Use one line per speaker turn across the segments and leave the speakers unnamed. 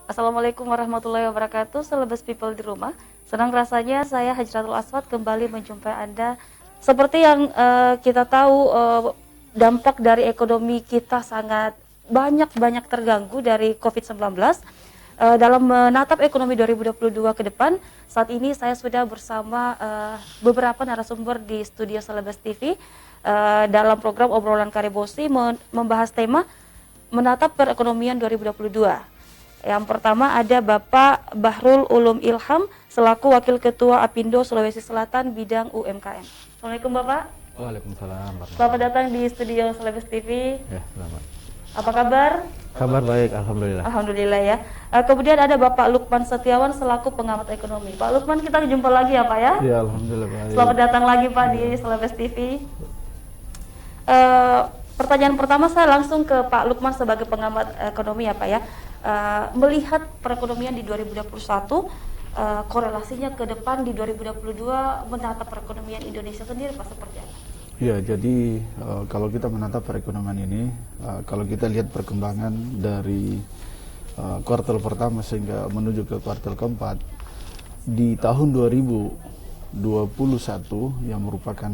Assalamualaikum warahmatullahi wabarakatuh, Celebes People di rumah. Senang rasanya saya Hajratul Aswad kembali menjumpai Anda. Seperti yang kita tahu, dampak dari ekonomi kita sangat banyak terganggu dari COVID-19. Dalam menatap ekonomi 2022 ke depan, saat ini saya sudah bersama beberapa narasumber di studio Celebes TV dalam program Obrolan Karebosi membahas tema menatap perekonomian 2022. Yang pertama ada Bapak Bahrul Ulum Ilham selaku Wakil Ketua Apindo Sulawesi Selatan bidang UMKM. Assalamualaikum Bapak.
Waalaikumsalam.
Selamat datang di studio Celebes TV.
Ya, selamat.
Apa kabar?
Kabar baik, alhamdulillah.
Alhamdulillah ya. Kemudian ada Bapak Lukman Setiawan selaku pengamat ekonomi. Pak Lukman, kita jumpa lagi ya Pak ya?
Ya, alhamdulillah baik.
Selamat datang lagi Pak di Celebes TV. Pertanyaan pertama saya langsung ke Pak Lukman sebagai pengamat ekonomi ya Pak ya. Melihat perekonomian di 2021, korelasinya ke depan di 2022 menatap perekonomian Indonesia sendiri Pak seperti apa?
Ya, jadi kalau kita menatap perekonomian ini, kalau kita lihat perkembangan dari kuartal pertama sehingga menuju ke kuartal keempat, di tahun 2021 yang merupakan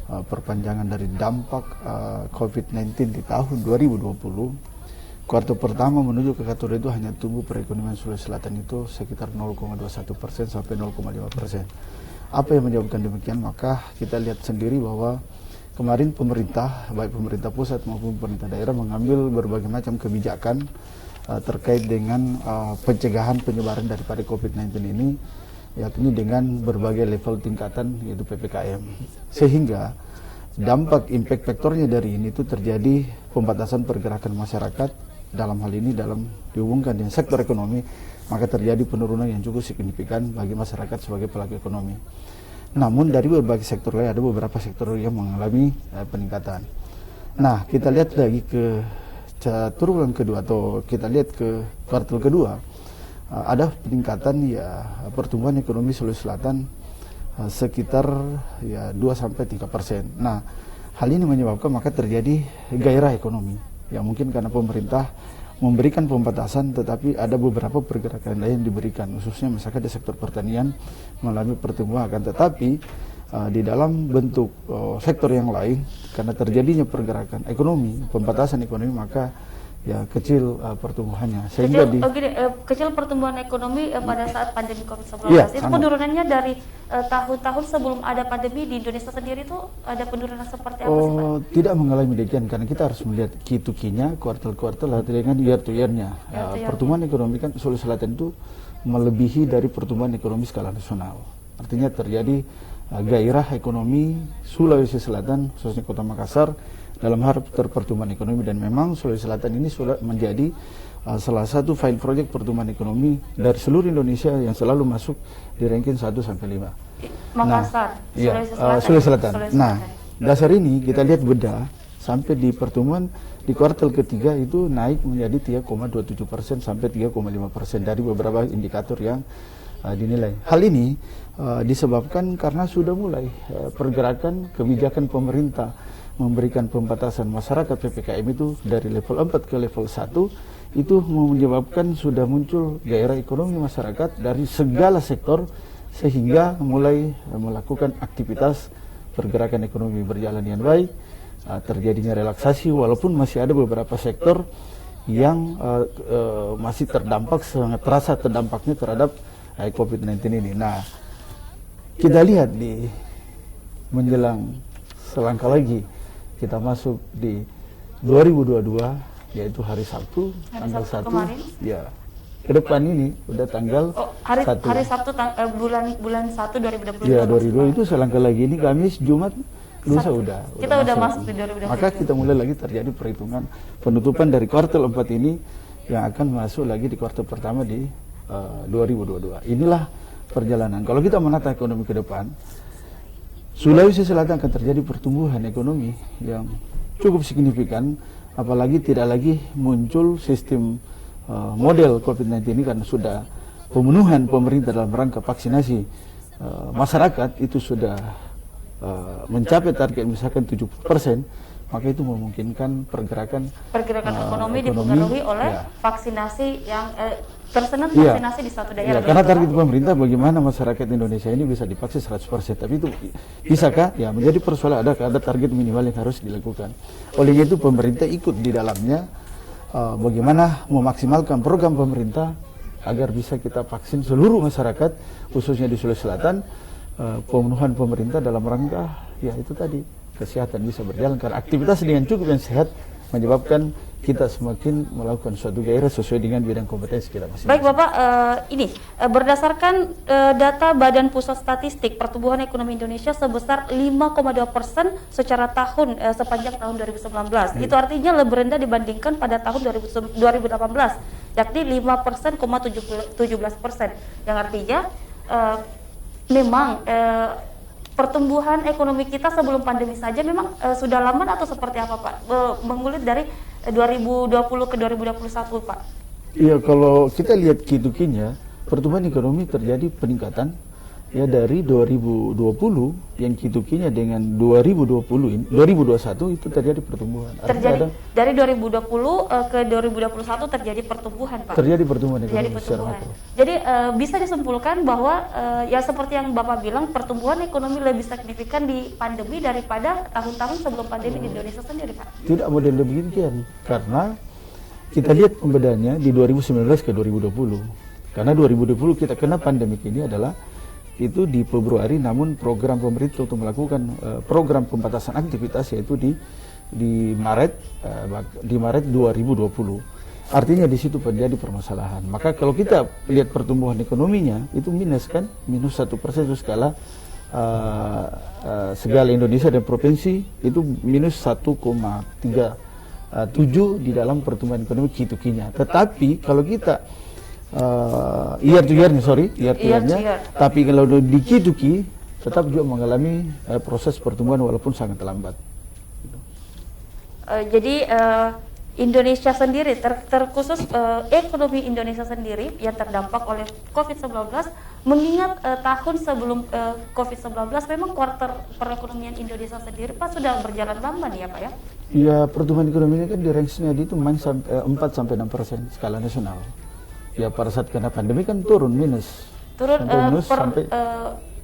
perpanjangan dari dampak COVID-19 di tahun 2020, kuartal pertama menuju ke kuartal itu hanya tumbuh perekonomian Sulawesi Selatan itu sekitar 0,21% sampai 0,5%. Apa yang menyebabkan demikian? Maka kita lihat sendiri bahwa kemarin pemerintah, baik pemerintah pusat maupun pemerintah daerah mengambil berbagai macam kebijakan terkait dengan pencegahan penyebaran daripada COVID-19 ini, yakni dengan berbagai level tingkatan yaitu PPKM. Sehingga dampak impact faktornya dari ini itu terjadi pembatasan pergerakan masyarakat, dalam hal ini dihubungkan dengan sektor ekonomi, maka terjadi penurunan yang cukup signifikan bagi masyarakat sebagai pelaku ekonomi. Namun dari berbagai sektor lain ada beberapa sektor yang mengalami peningkatan. Nah, kita lihat lagi ke triwulan kedua atau kita lihat ke kuartal kedua, ada peningkatan ya pertumbuhan ekonomi Sulawesi Selatan sekitar ya 2-3%. Nah, hal ini menyebabkan maka terjadi gairah ekonomi. Ya mungkin karena pemerintah memberikan pembatasan, tetapi ada beberapa pergerakan lain yang diberikan, khususnya misalkan di sektor pertanian mengalami pertumbuhan, akan tetapi di dalam bentuk sektor yang lain karena terjadinya pergerakan ekonomi, pembatasan ekonomi, maka ya kecil pertumbuhannya, sehingga
kecil pertumbuhan ekonomi pada saat pandemi COVID-19.
Ya,
itu penurunannya dari tahun-tahun sebelum ada pandemi di Indonesia sendiri itu ada penurunan seperti apa sih Pak?
Tidak mengalami demikian, karena kita harus melihat Q2Q-nya, kuartal-kuartal dengan year to year-nya. Pertumbuhan ekonomi kan Sulawesi Selatan itu melebihi dari pertumbuhan ekonomi skala nasional. Artinya terjadi gairah ekonomi Sulawesi Selatan, khususnya Kota Makassar, dalam hal pertumbuhan ekonomi, dan memang Sulawesi Selatan ini sudah menjadi salah satu file project pertumbuhan ekonomi dari seluruh Indonesia yang selalu masuk di ranking 1-5.
Makassar,
Sulawesi Selatan. Nah, dasar ini kita lihat beda sampai di pertumbuhan di kuartal ketiga itu naik menjadi 3,27% sampai 3,5% dari beberapa indikator yang dinilai. Hal ini disebabkan karena sudah mulai pergerakan kebijakan pemerintah memberikan pembatasan masyarakat PPKM itu dari level 4 ke level 1, itu menyebabkan sudah muncul gairah ekonomi masyarakat dari segala sektor, sehingga mulai melakukan aktivitas pergerakan ekonomi berjalan dengan baik, terjadinya relaksasi, walaupun masih ada beberapa sektor yang masih terdampak, sangat terasa terdampaknya terhadap COVID-19 ini. Nah, kita lihat di menjelang selangkah lagi kita masuk di 2022, yaitu hari Sabtu, tanggal 1 ya. Ke depan ini udah tanggal 1.
Hari Sabtu bulan 1 2022.
Ya, 2022 itu selangkah lagi, ini Kamis, Jumat, lusa
kita udah masuk di 2022.
Maka kita mulai lagi terjadi perhitungan penutupan dari kuartal 4 ini yang akan masuk lagi di kuartal pertama di 2022. Inilah perjalanan. Kalau kita menata ekonomi ke depan, Sulawesi Selatan akan terjadi pertumbuhan ekonomi yang cukup signifikan, apalagi tidak lagi muncul sistem model COVID-19 ini, karena sudah pemenuhan pemerintah dalam rangka vaksinasi masyarakat itu sudah mencapai target misalkan 70%, maka itu memungkinkan pergerakan
ekonomi dipengaruhi oleh vaksinasi yang tersendat
Iya.
vaksinasi di suatu daerah.
Ya, karena target pemerintah bagaimana masyarakat Indonesia ini bisa divaksin 100%. Tapi itu bisakah? Ya, menjadi persoalan ada target minimal yang harus dilakukan. Oleh itu pemerintah ikut di dalamnya bagaimana memaksimalkan program pemerintah agar bisa kita vaksin seluruh masyarakat, khususnya di Sulawesi Selatan. Pemenuhan pemerintah dalam rangka ya itu tadi kesehatan bisa berjalan karena aktivitas dengan cukup yang sehat menyebabkan kita semakin melakukan suatu gairah sesuai dengan bidang kompetensi kita masing-masing.
Baik Bapak, berdasarkan data Badan Pusat Statistik, pertumbuhan ekonomi Indonesia sebesar 5,2% secara tahun sepanjang tahun 2019. Itu artinya lebih rendah dibandingkan pada tahun 2018, yakni 5,17%. Yang artinya memang pertumbuhan ekonomi kita sebelum pandemi saja memang sudah lamban atau seperti apa Pak? Mengulit dari 2020 ke 2021 Pak.
Iya, kalau kita lihat kidukinya, pertumbuhan ekonomi terjadi peningkatan ya dari 2020 yang kidukinya dengan 2021 itu terjadi pertumbuhan.
Terjadi dari 2020 ke 2021 terjadi pertumbuhan Pak.
Terjadi pertumbuhan ekonomi secara makro.
Jadi bisa disimpulkan bahwa ya seperti yang Bapak bilang, pertumbuhan ekonomi lebih signifikan di pandemi daripada tahun-tahun sebelum pandemi di Indonesia sendiri Pak.
Tidak model demikian, karena kita lihat pembedaannya di 2019 ke 2020. Karena 2020 kita kena pandemi ini adalah itu di Februari, namun program pemerintah untuk melakukan program pembatasan aktivitas yaitu di Maret 2020. Artinya di situ terjadi permasalahan. Maka kalau kita lihat pertumbuhan ekonominya itu minus kan, minus 1% itu skala segala Indonesia dan provinsi itu minus 1,37 di dalam pertumbuhan ekonomi kitukinya. Tetapi kalau kita year to year-nya, tapi kalau di Kiduki tetap juga mengalami proses pertumbuhan walaupun sangat lambat.
Jadi Indonesia sendiri, terkhusus ekonomi Indonesia sendiri yang terdampak oleh COVID-19, mengingat tahun sebelum COVID-19 memang kuartal perekonomian Indonesia sendiri Pak sudah berjalan lamban ya Pak ya?
Ya, pertumbuhan ekonominya kan di range-nya itu 4-6% skala nasional. Ya pada saat kena pandemi kan turun minus.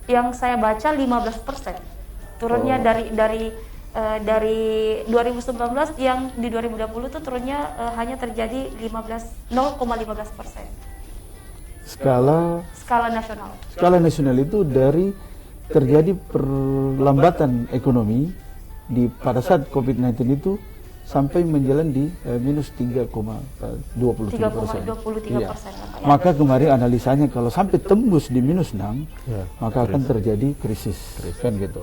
Yang saya baca 15%. Turunnya dari 2019 yang di 2020 itu turunnya hanya terjadi 0,15%.
Skala
nasional.
Skala nasional itu dari terjadi perlambatan ekonomi pada saat COVID-19 itu sampai menjalan di minus 3,23%. Ya. Maka kemarin analisanya kalau sampai tembus di minus 6, maka akan terjadi krisis. Kan gitu.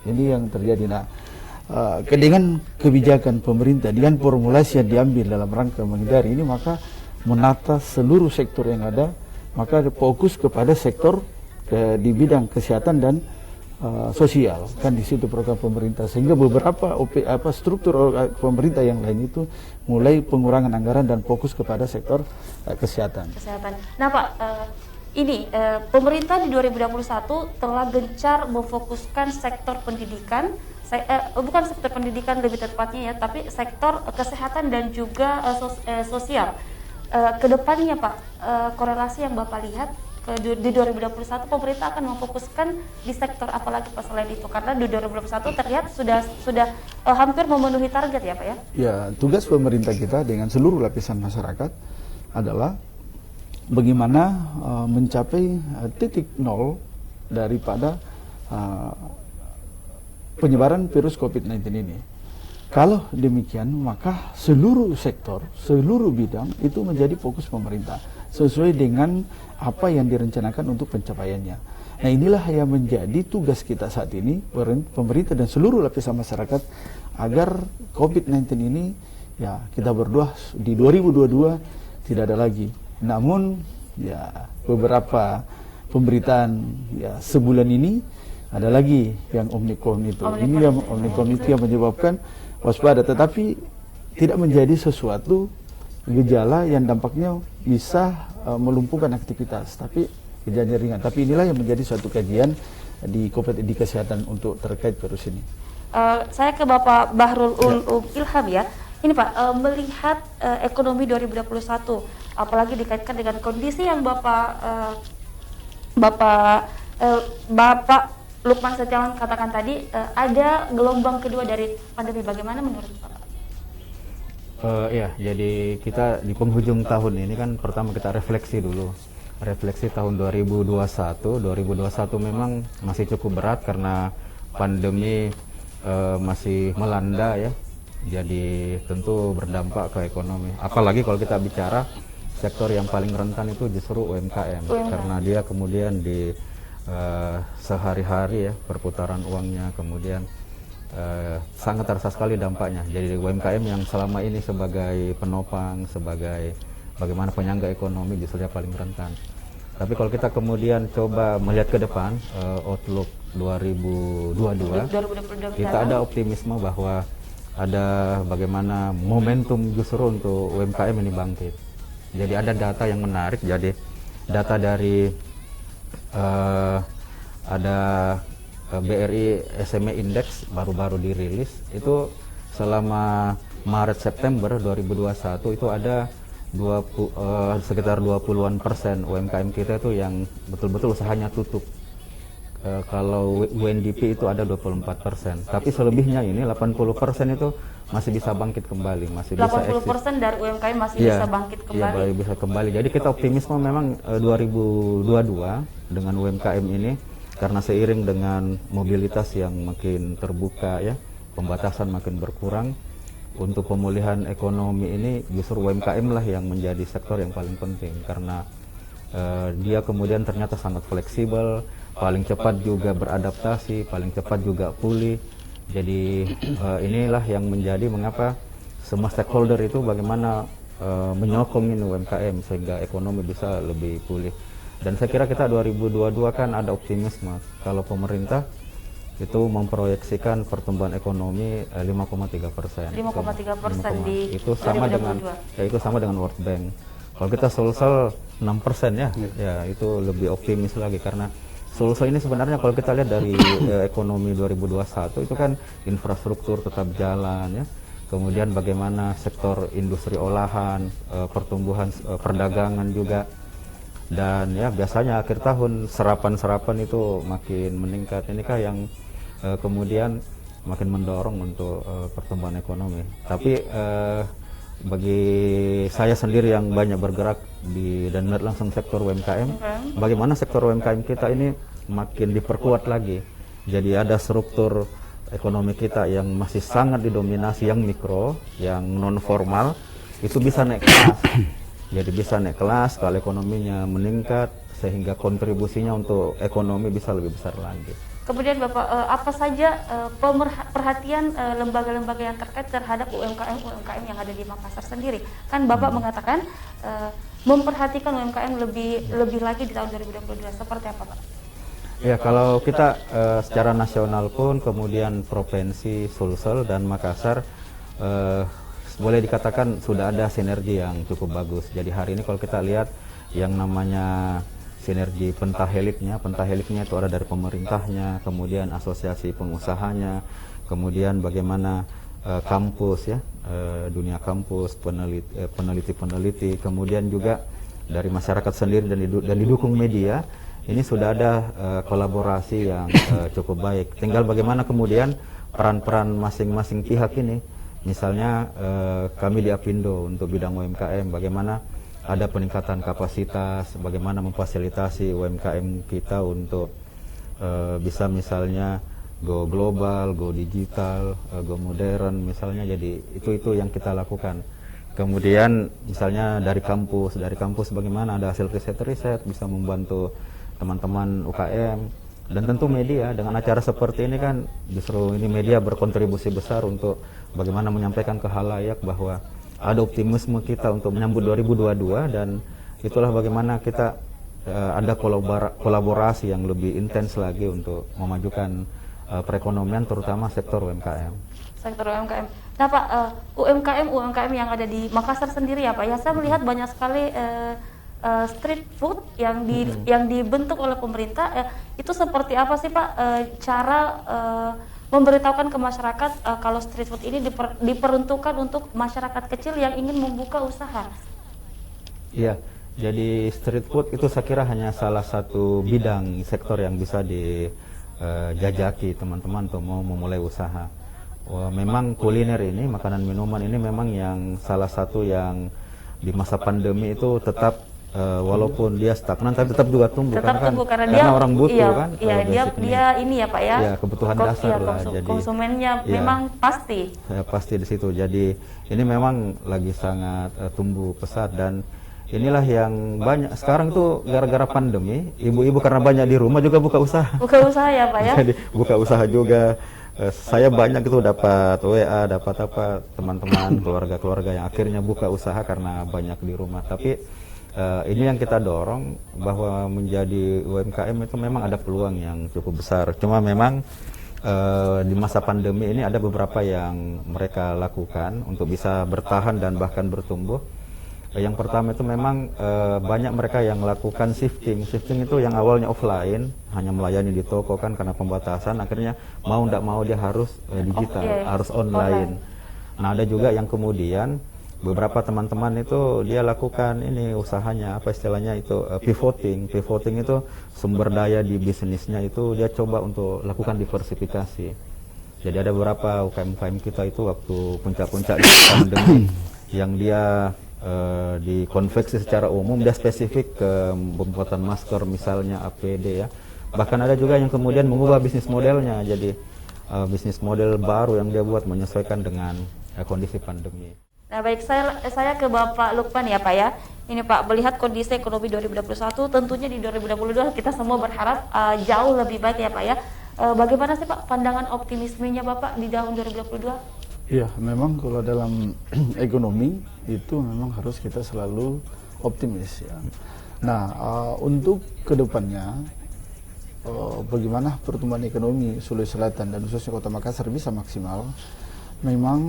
Ini yang terjadi. Nah, dengan kebijakan pemerintah, dengan formulasi yang diambil dalam rangka menghindari ini, maka menata seluruh sektor yang ada, maka fokus kepada sektor di bidang kesehatan dan sosial, kan di situ program pemerintah, sehingga beberapa struktur pemerintah yang lain itu mulai pengurangan anggaran dan fokus kepada sektor kesehatan.
Nah Pak, pemerintah di 2021 telah gencar memfokuskan sektor pendidikan, bukan sektor pendidikan lebih tepatnya ya, tapi sektor kesehatan dan juga sosial. Kedepannya Pak, korelasi yang Bapak lihat di 2021 pemerintah akan memfokuskan di sektor apalagi Pak selain itu, karena di 2021 terlihat sudah hampir memenuhi target ya Pak ya?
Ya, tugas pemerintah kita dengan seluruh lapisan masyarakat adalah bagaimana mencapai titik nol daripada penyebaran virus COVID-19 ini. Kalau demikian, maka seluruh sektor, seluruh bidang itu menjadi fokus pemerintah sesuai dengan apa yang direncanakan untuk pencapaiannya. Nah, inilah yang menjadi tugas kita saat ini, pemerintah dan seluruh lapisan masyarakat, agar COVID-19 ini ya kita berdoa di 2022 tidak ada lagi. Namun ya beberapa pemberitaan ya sebulan ini ada lagi yang Omicron itu. Ini yang Omicron itu yang menyebabkan waspada, tetapi tidak menjadi sesuatu gejala yang dampaknya bisa melumpuhkan aktivitas, tapi gejala ringan. Tapi inilah yang menjadi suatu kajian di kesehatan untuk terkait virus ini.
Saya ke Bapak Bahrul Ilham ya. Ini Pak, melihat ekonomi 2021, apalagi dikaitkan dengan kondisi yang Bapak Lukman Setiawan katakan tadi, ada gelombang kedua dari pandemi. Bagaimana menurut Bapak?
Ya, jadi kita di penghujung tahun ini kan pertama kita refleksi dulu. Refleksi tahun 2021 memang masih cukup berat karena pandemi masih melanda ya. Jadi tentu berdampak ke ekonomi. Apalagi kalau kita bicara sektor yang paling rentan itu justru UMKM. Karena dia kemudian di sehari-hari ya perputaran uangnya kemudian sangat terasa sekali dampaknya. Jadi UMKM yang selama ini sebagai penopang, sebagai bagaimana penyangga ekonomi justru dia paling rentan. Tapi kalau kita kemudian coba melihat ke depan, outlook 2022, kita ada optimisme bahwa ada bagaimana momentum justru untuk UMKM ini bangkit. Jadi ada data yang menarik. Jadi data dari ada BRI SME Index baru-baru dirilis, itu selama Maret September 2021 itu ada sekitar 20-an% UMKM kita itu yang betul-betul usahanya tutup. Kalau UNDP itu ada 24%, tapi selebihnya ini 80% itu masih bisa bangkit kembali, masih bisa eksis.
80% dari UMKM masih bisa bangkit kembali.
Iya, bisa kembali. Jadi kita optimisme memang 2022 dengan UMKM ini, karena seiring dengan mobilitas yang makin terbuka ya, pembatasan makin berkurang, untuk pemulihan ekonomi ini justru UMKM lah yang menjadi sektor yang paling penting karena dia kemudian ternyata sangat fleksibel, paling cepat juga beradaptasi, paling cepat juga pulih. Jadi inilah yang menjadi mengapa semua stakeholder itu bagaimana menyokongin UMKM sehingga ekonomi bisa lebih pulih. Dan saya kira kita 2022 kan ada optimisme kalau pemerintah itu memproyeksikan pertumbuhan ekonomi 5,3%.
5,3% di
itu sama 2022. Dengan itu sama dengan World Bank. Kalau kita Sulsel 6% ya itu lebih optimis lagi karena Sulsel ini sebenarnya kalau kita lihat dari ekonomi 2021 itu kan infrastruktur tetap jalan ya. Kemudian bagaimana sektor industri olahan, pertumbuhan perdagangan juga. Dan ya biasanya akhir tahun serapan itu makin meningkat. Inikah yang kemudian makin mendorong untuk pertumbuhan ekonomi. Tapi bagi saya sendiri yang banyak bergerak dan melihat langsung sektor UMKM, bagaimana sektor UMKM kita ini makin diperkuat lagi. Jadi ada struktur ekonomi kita yang masih sangat didominasi yang mikro, yang non formal, itu bisa naik kelas. Jadi bisa naik kelas kalau ekonominya meningkat sehingga kontribusinya untuk ekonomi bisa lebih besar lagi.
Kemudian Bapak, apa saja perhatian lembaga-lembaga yang terkait terhadap UMKM yang ada di Makassar sendiri? Kan Bapak mengatakan memperhatikan UMKM lebih lagi di tahun 2022. Seperti apa Pak?
Ya, kalau kita secara nasional pun kemudian provinsi Sulsel dan Makassar boleh dikatakan sudah ada sinergi yang cukup bagus. Jadi hari ini kalau kita lihat yang namanya sinergi pentaheliknya itu ada dari pemerintahnya, kemudian asosiasi pengusahanya, kemudian bagaimana kampus ya, dunia kampus, peneliti, kemudian juga dari masyarakat sendiri dan didukung media. Ini sudah ada kolaborasi yang cukup baik. Tinggal bagaimana kemudian peran-peran masing-masing pihak ini. Misalnya kami di Apindo untuk bidang UMKM, bagaimana ada peningkatan kapasitas, bagaimana memfasilitasi UMKM kita untuk bisa misalnya go global, go digital, go modern misalnya. Jadi itu yang kita lakukan. Kemudian misalnya dari kampus bagaimana ada hasil riset bisa membantu teman-teman UKM, dan tentu media dengan acara seperti ini kan justru ini media berkontribusi besar untuk bagaimana menyampaikan ke khalayak bahwa ada optimisme kita untuk menyambut 2022, dan itulah bagaimana kita ada kolaborasi yang lebih intens lagi untuk memajukan perekonomian terutama sektor UMKM.
Sektor UMKM. Nah Pak, UMKM yang ada di Makassar sendiri ya Pak, ya saya melihat banyak sekali street food yang dibentuk oleh pemerintah. Itu seperti apa sih Pak cara memberitahukan ke masyarakat kalau street food ini diperuntukkan untuk masyarakat kecil yang ingin membuka usaha.
Iya, jadi street food itu saya kira hanya salah satu bidang sektor yang bisa dijajaki teman-teman untuk mau memulai usaha. Memang kuliner ini, makanan minuman ini memang yang salah satu yang di masa pandemi itu tetap walaupun dia stagnan tapi tetap juga tumbuh,
Karena
dia orang butuh kan.
Dia ini ya Pak ya.
Ya, kebutuhan dasar lah.
Jadi konsumennya
ya,
memang pasti.
Pasti di situ. Jadi ini memang lagi sangat tumbuh pesat, dan inilah yang banyak sekarang tuh gara-gara pandemi, ibu-ibu karena banyak di rumah juga buka usaha.
Buka usaha ya Pak ya.
Jadi buka usaha juga. Saya banyak itu dapat WA, dapat apa teman-teman, keluarga-keluarga yang akhirnya buka usaha karena banyak di rumah. Tapi ini yang kita dorong, bahwa menjadi UMKM itu memang ada peluang yang cukup besar. Cuma memang di masa pandemi ini ada beberapa yang mereka lakukan untuk bisa bertahan dan bahkan bertumbuh. Yang pertama itu memang banyak mereka yang melakukan shifting. Shifting itu yang awalnya offline, hanya melayani di toko kan karena pembatasan, akhirnya mau tidak mau dia harus digital, harus online. Nah, ada juga yang kemudian beberapa teman-teman itu dia lakukan ini usahanya, apa istilahnya itu pivoting. Pivoting itu sumber daya di bisnisnya itu dia coba untuk lakukan diversifikasi. Jadi ada beberapa UKM kita itu waktu puncak-puncak di pandemi yang dia di konveksi secara umum, dia spesifik ke pembuatan masker misalnya, APD ya. Bahkan ada juga yang kemudian mengubah bisnis modelnya, jadi bisnis model baru yang dia buat menyesuaikan dengan kondisi pandemi.
Nah baik, saya ke Bapak Lukman ya Pak ya. Ini Pak, melihat kondisi ekonomi 2021, tentunya di 2022 kita semua berharap jauh lebih baik ya Pak ya. Bagaimana sih Pak pandangan optimismenya Bapak di tahun 2022?
Iya, memang kalau dalam ekonomi itu memang harus kita selalu optimis ya. Nah, untuk kedepannya bagaimana pertumbuhan ekonomi Sulawesi Selatan dan khususnya Kota Makassar bisa maksimal, memang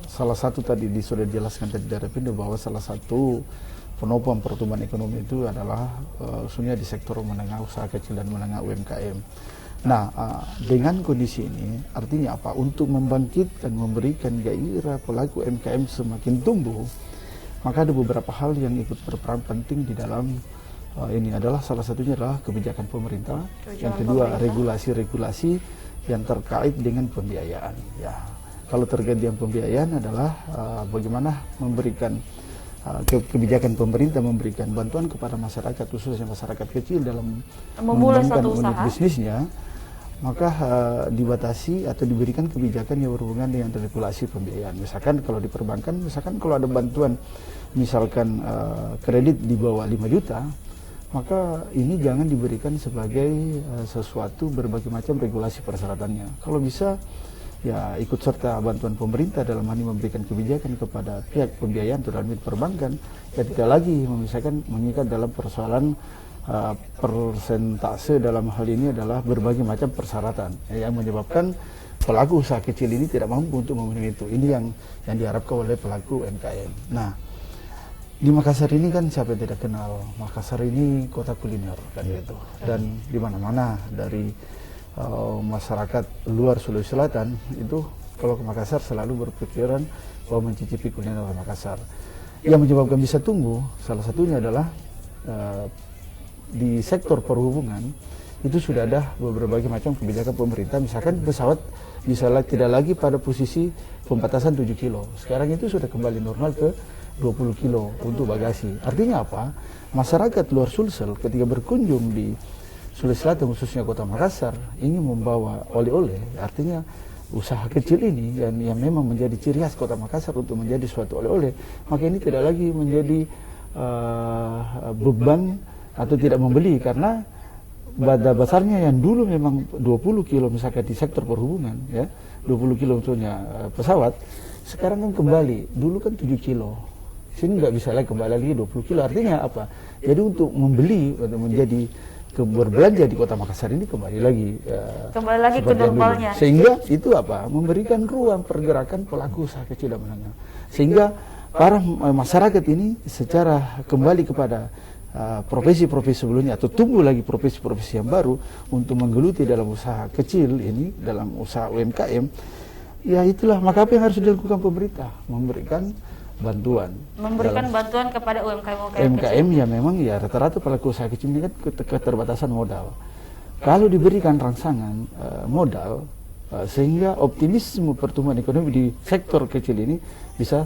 salah satu tadi sudah dijelaskan tadi dari Pindo bahwa salah satu penopang pertumbuhan ekonomi itu adalah khususnya di sektor menengah, usaha kecil dan menengah UMKM. Nah, dengan kondisi ini artinya apa? Untuk membangkitkan, memberikan gairah pelaku UMKM semakin tumbuh, maka ada beberapa hal yang ikut berperan penting di dalam ini adalah salah satunya adalah kebijakan pemerintah, yang kedua regulasi-regulasi yang terkait dengan pembiayaan. Ya, kalau terkait dengan pembiayaan adalah bagaimana memberikan kebijakan pemerintah memberikan bantuan kepada masyarakat, khususnya masyarakat kecil dalam
memulai
mengembangkan
suatu
unit
usaha
bisnisnya, maka dibatasi atau diberikan kebijakan yang berhubungan dengan regulasi pembiayaan. Misalkan kalau di perbankan, misalkan kalau ada bantuan, misalkan kredit di bawah 5 juta, maka ini jangan diberikan sebagai sesuatu berbagai macam regulasi persyaratannya. Kalau bisa, ya ikut serta bantuan pemerintah dalam hal ini memberikan kebijakan kepada pihak pembiayaan atau dalam perbankan, ya tidak lagi mengikat dalam persoalan persentase. Dalam hal ini adalah berbagai macam persyaratan yang menyebabkan pelaku usaha kecil ini tidak mampu untuk memenuhi itu. Ini yang diharapkan oleh pelaku UMKM. Nah, di Makassar ini kan siapa yang tidak kenal, Makassar ini kota kuliner kan gitu. Dan di mana-mana dari masyarakat luar Sulawesi Selatan itu kalau ke Makassar selalu berpikiran bahwa mencicipi kuliner Makassar. Yang menyebabkan bisa tumbuh salah satunya adalah di sektor perhubungan itu sudah ada berbagai macam kebijakan pemerintah. Misalkan pesawat bisa tidak lagi pada posisi pembatasan 7 kilo. Sekarang itu sudah kembali normal ke 20 kilo untuk bagasi. Artinya apa? Masyarakat luar Sulsel ketika berkunjung di Sulawesi Selatan khususnya Kota Makassar ingin membawa oleh-oleh, artinya usaha kecil ini yang memang menjadi ciri khas Kota Makassar untuk menjadi suatu oleh-oleh, maka ini tidak lagi menjadi beban atau tidak membeli, karena pada besarnya yang dulu memang 20 kilo misalkan di sektor perhubungan ya, 20 kilo untuknya pesawat, sekarang kan kembali, dulu kan 7 kilo, sini nggak bisa lagi kembali lagi 20 kilo. Artinya apa? Jadi untuk membeli atau menjadi berbelanja di Kota Makassar ini kembali lagi
ke normalnya.
Sehingga itu apa? Memberikan ruang pergerakan pelaku usaha kecil dan menengah. Sehingga para masyarakat ini secara kembali kepada profesi-profesi sebelumnya atau tumbuh lagi profesi-profesi yang baru untuk menggeluti dalam usaha kecil ini, dalam usaha UMKM, ya itulah maka apa yang harus dilakukan pemerintah, memberikan bantuan
kepada
UMKM ya memang ya rata-rata pelaku usaha kecil ini kan keterbatasan modal. Kalau diberikan rangsangan modal sehingga optimisme pertumbuhan ekonomi di sektor kecil ini bisa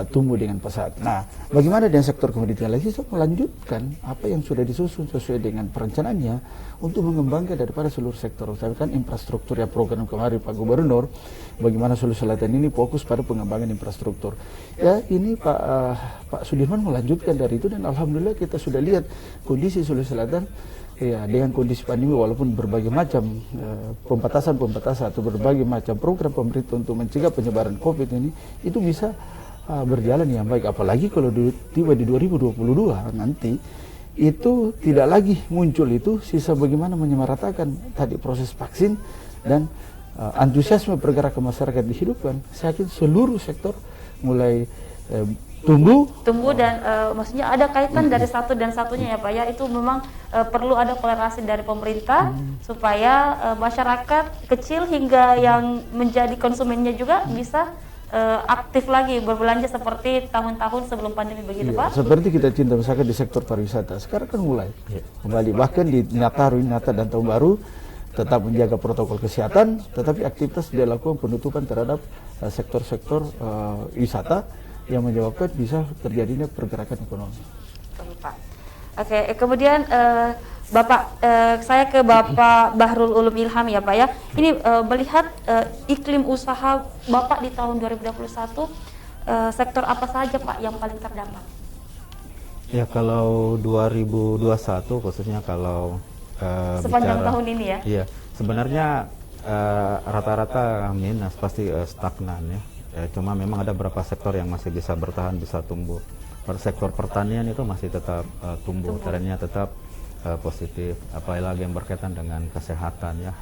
tumbuh dengan pesat. Nah, bagaimana dengan sektor komoditi lain? Kita melanjutkan apa yang sudah disusun sesuai dengan perencanaannya untuk mengembangkan daripada seluruh sektor. Misalkan infrastruktur ya program kemarin Pak Gubernur, bagaimana Sulawesi Selatan ini fokus pada pengembangan infrastruktur. Ya ini Pak Sudirman melanjutkan dari itu dan alhamdulillah kita sudah lihat kondisi Sulawesi Selatan ya dengan kondisi pandemi walaupun berbagai macam pembatasan atau berbagai macam program pemerintah untuk mencegah penyebaran COVID ini itu bisa berjalan yang baik, apalagi kalau tiba di 2022 nanti itu tidak lagi muncul itu sisa bagaimana menyamaratakan tadi proses vaksin dan antusiasme pergerakan masyarakat dihidupkan. Saya yakin seluruh sektor mulai tumbuh
dan maksudnya ada kaitan dari satu dan satunya ya Pak ya, itu memang perlu ada kolerasi dari pemerintah supaya masyarakat kecil hingga yang menjadi konsumennya juga bisa aktif lagi berbelanja seperti tahun-tahun sebelum pandemi begitu Pak?
Seperti kita cinta misalkan di sektor pariwisata sekarang kan mulai kembali, bahkan di Natal dan Tahun Baru tetap menjaga protokol kesehatan, tetapi aktivitas dilakukan penutupan terhadap sektor-sektor wisata yang menyebabkan bisa terjadinya pergerakan ekonomi.
Betul, Pak. Oke, kemudian Bapak, saya ke Bapak Bahrul Ulum Ilham ya Pak ya. Ini melihat iklim usaha Bapak di tahun 2021, sektor apa saja Pak yang paling terdampak?
Ya kalau 2021 khususnya kalau
sepanjang
bicara,
tahun ini ya?
Iya, sebenarnya rata-rata minus pasti stagnan ya. Cuma memang ada beberapa sektor yang masih bisa bertahan, bisa tumbuh. Sektor pertanian itu masih tetap tumbuh, trennya tetap positif, apalagi yang berkaitan dengan kesehatan ya,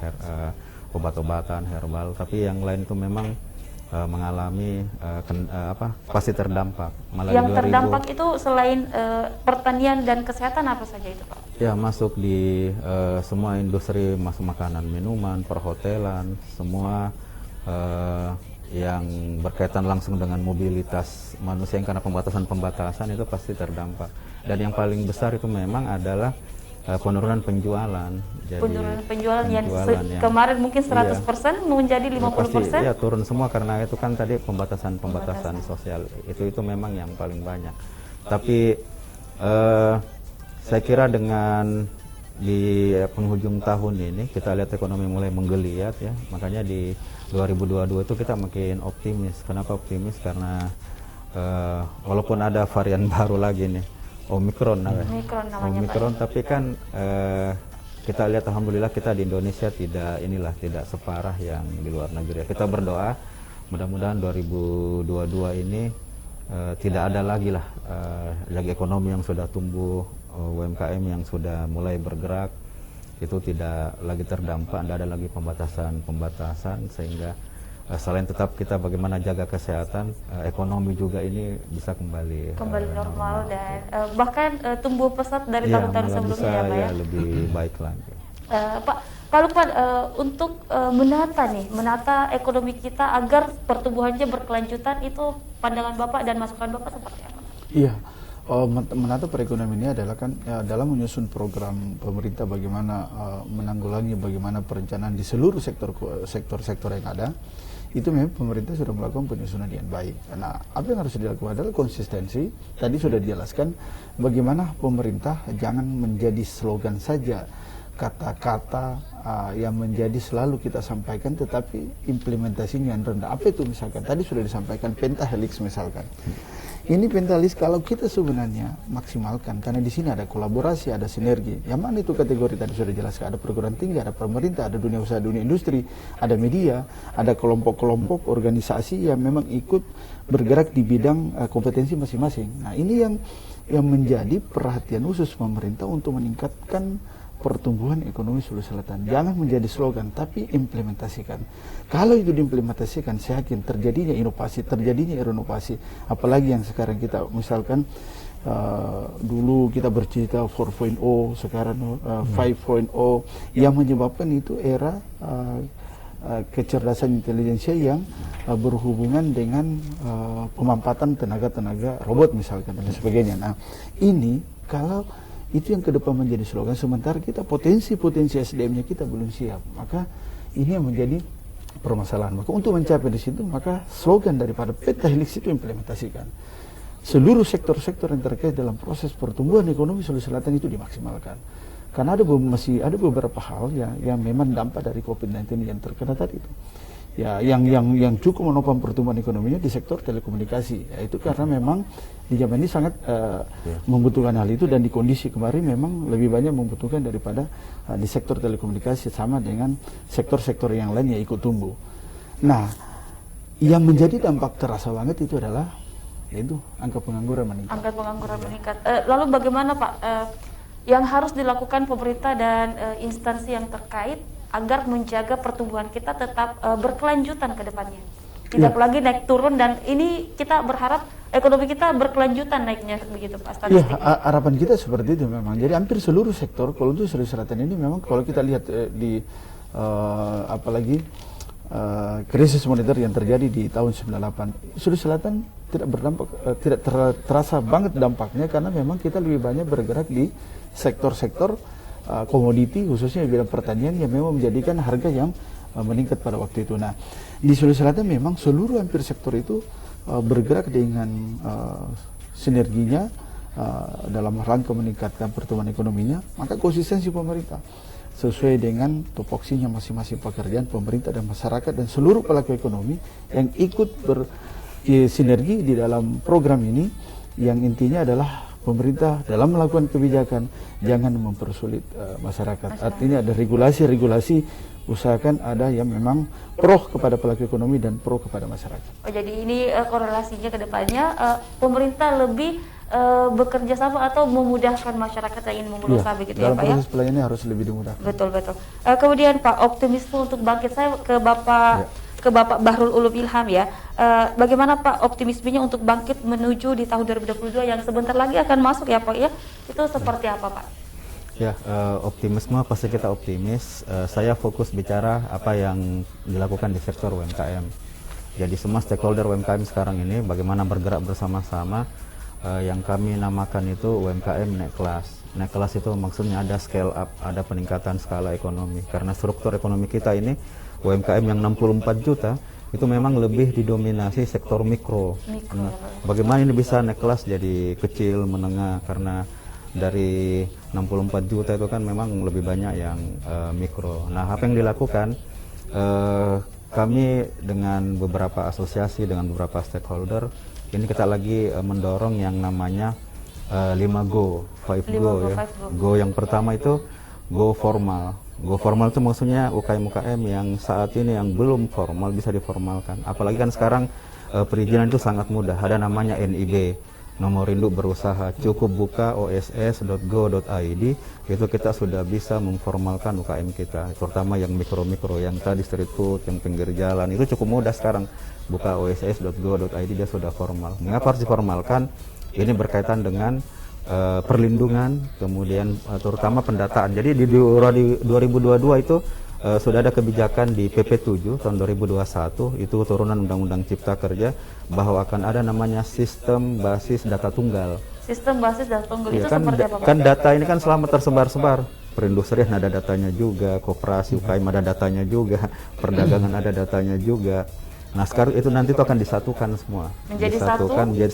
obat-obatan, herbal. Tapi yang lain itu memang mengalami pasti terdampak. Malah
yang terdampak itu selain pertanian dan kesehatan apa saja itu Pak?
Ya masuk di semua industri, masuk makanan, minuman, perhotelan, semua yang berkaitan langsung dengan mobilitas manusia yang karena pembatasan itu pasti terdampak. Dan yang paling besar itu memang adalah penurunan penjualan. Jadi,
penurunan penjualan yang kemarin mungkin 100% menjadi 50%.
Pasti, ya turun semua karena itu kan tadi pembatasan sosial itu memang yang paling banyak. Tapi saya kira dengan di penghujung tahun ini kita lihat ekonomi mulai menggeliat ya, makanya di 2022 itu kita makin optimis. Kenapa optimis? Karena walaupun ada varian baru lagi nih, Omikron namanya. Tapi kan kita lihat alhamdulillah kita di Indonesia tidak separah yang di luar negeri. Kita berdoa mudah-mudahan 2022 ini tidak ada lagi ekonomi yang sudah tumbuh, UMKM yang sudah mulai bergerak itu tidak lagi terdampak, tidak ada lagi pembatasan sehingga selain tetap kita bagaimana jaga kesehatan, ekonomi juga ini bisa kembali
normal dan bahkan tumbuh pesat dari tahun-tahun sebelumnya ya Pak ya?
Lebih baik lagi.
Pak, kalau Pak untuk menata ekonomi kita agar pertumbuhannya berkelanjutan, itu pandangan Bapak dan masukan Bapak seperti apa? Iya.
Menata perekonomian ini adalah kan dalam menyusun program pemerintah bagaimana menanggulangi bagaimana perencanaan di seluruh sektor yang ada, itu memang pemerintah sudah melakukan penyusunan yang baik. Nah, apa yang harus dilakukan adalah konsistensi. Tadi sudah dijelaskan bagaimana pemerintah jangan menjadi slogan saja, kata-kata yang menjadi selalu kita sampaikan tetapi implementasinya yang rendah. Apa itu misalkan? Tadi sudah disampaikan pentahelix misalkan. Ini pentahelix kalau kita sebenarnya maksimalkan, karena di sini ada kolaborasi, ada sinergi. Yang mana itu kategori tadi sudah dijelaskan, ada perguruan tinggi, ada pemerintah, ada dunia usaha, dunia industri, ada media, ada kelompok-kelompok organisasi yang memang ikut bergerak di bidang kompetensi masing-masing. Nah, ini yang menjadi perhatian khusus pemerintah untuk meningkatkan pertumbuhan ekonomi Sulawesi Selatan. Jangan menjadi slogan, tapi implementasikan. Kalau itu diimplementasikan, saya yakin terjadinya inovasi, terjadinya inovasi. Apalagi yang sekarang kita misalkan dulu kita bercerita 4.0, sekarang 5.0, yang menyebabkan itu era kecerdasan intelijensia yang berhubungan dengan pemanfaatan tenaga-tenaga robot misalkan dan sebagainya. Nah, ini kalau itu yang ke depan menjadi slogan, sementara kita potensi-potensi SDM-nya kita belum siap, maka ini yang menjadi permasalahan. Maka untuk mencapai di situ, maka slogan daripada Peta Helix itu implementasikan. Seluruh sektor-sektor yang terkait dalam proses pertumbuhan ekonomi Sulawesi Selatan itu dimaksimalkan. Karena masih ada beberapa hal yang memang dampak dari COVID-19 yang terkena tadi itu. Ya, yang cukup menopang pertumbuhan ekonominya di sektor telekomunikasi. Ya, itu karena memang di zaman ini sangat membutuhkan hal itu, dan di kondisi kemarin memang lebih banyak membutuhkan daripada di sektor telekomunikasi sama dengan sektor-sektor yang lain yang ikut tumbuh. Nah, yang menjadi dampak terasa banget itu adalah yaitu angka pengangguran meningkat.
Angka pengangguran meningkat. Lalu bagaimana Pak yang harus dilakukan pemerintah dan instansi yang terkait agar menjaga pertumbuhan kita tetap berkelanjutan ke depannya? Tidak lagi naik turun, dan ini kita berharap ekonomi kita berkelanjutan naiknya begitu Pak statistiknya.
Ya, harapan kita seperti itu memang. Jadi hampir seluruh sektor kalau untuk Sulawesi Selatan ini memang kalau kita lihat di apalagi krisis moneter yang terjadi di tahun 98, Sulawesi Selatan tidak berdampak, tidak terasa banget dampaknya karena memang kita lebih banyak bergerak di sektor-sektor komoditi, khususnya di bidang pertanian yang memang menjadikan harga yang meningkat pada waktu itu. Nah, di Sulawesi Selatan memang seluruh hampir sektor itu bergerak dengan sinerginya dalam rangka meningkatkan pertumbuhan ekonominya, maka konsistensi pemerintah sesuai dengan tupoksinya masing-masing pekerjaan pemerintah dan masyarakat dan seluruh pelaku ekonomi yang ikut bersinergi di dalam program ini, yang intinya adalah pemerintah dalam melakukan kebijakan jangan mempersulit masyarakat. Artinya ada regulasi-regulasi, usahakan ada yang memang pro kepada pelaku ekonomi dan pro kepada masyarakat.
Oh, jadi ini korelasinya ke depannya pemerintah lebih bekerja sama atau memudahkan masyarakat yang ingin memulai usaha begitu ya Pak ya?
Dalam proses pelayanannya harus lebih dimudahkan.
Betul. Kemudian Pak, optimisme untuk bangkit, saya ke Bapak ke Bapak Bahrul Ulum Ilham ya. Bagaimana Pak optimismenya untuk bangkit menuju di tahun 2022 yang sebentar lagi akan masuk ya Pak ya? Itu seperti apa Pak?
Ya, optimisme pasti kita optimis. Saya fokus bicara apa yang dilakukan di sektor UMKM. Jadi semua stakeholder UMKM sekarang ini bagaimana bergerak bersama-sama. Yang kami namakan itu UMKM naik kelas. Naik kelas itu maksudnya ada scale up, ada peningkatan skala ekonomi. Karena struktur ekonomi kita ini UMKM yang 64 juta itu memang lebih didominasi sektor mikro. Nah, bagaimana ini bisa naik kelas jadi kecil, menengah, karena dari 64 juta itu kan memang lebih banyak yang mikro. Nah, apa yang dilakukan kami dengan beberapa asosiasi, dengan beberapa stakeholder, ini kita lagi mendorong yang namanya 5Go, 5Go ya. Go yang pertama itu Go formal. Go formal itu maksudnya UKM-UKM yang saat ini yang belum formal bisa diformalkan. Apalagi kan sekarang perizinan itu sangat mudah. Ada namanya NIB, nomor induk berusaha. Cukup buka oss.go.id, itu kita sudah bisa memformalkan UKM kita. Terutama yang mikro-mikro, yang tadi street food, yang pinggir jalan, itu cukup mudah sekarang. Buka oss.go.id dia sudah formal. Mengapa harus diformalkan? Ini berkaitan dengan perlindungan, kemudian terutama pendataan. Jadi di 2022 itu sudah ada kebijakan di PP 7 tahun 2021, itu turunan Undang-Undang Cipta Kerja, bahwa akan ada namanya sistem basis data tunggal.
Sistem basis data tunggal
Ya,
itu
kan,
seperti apa Pak?
kan data ini kan selama tersebar-sebar. Perindustrian ada datanya juga, koperasi UKM ada datanya juga, perdagangan ada datanya juga. Nah, sekarang itu nanti itu akan disatukan semua.
Menjadi
disatukan
satu?
menjadi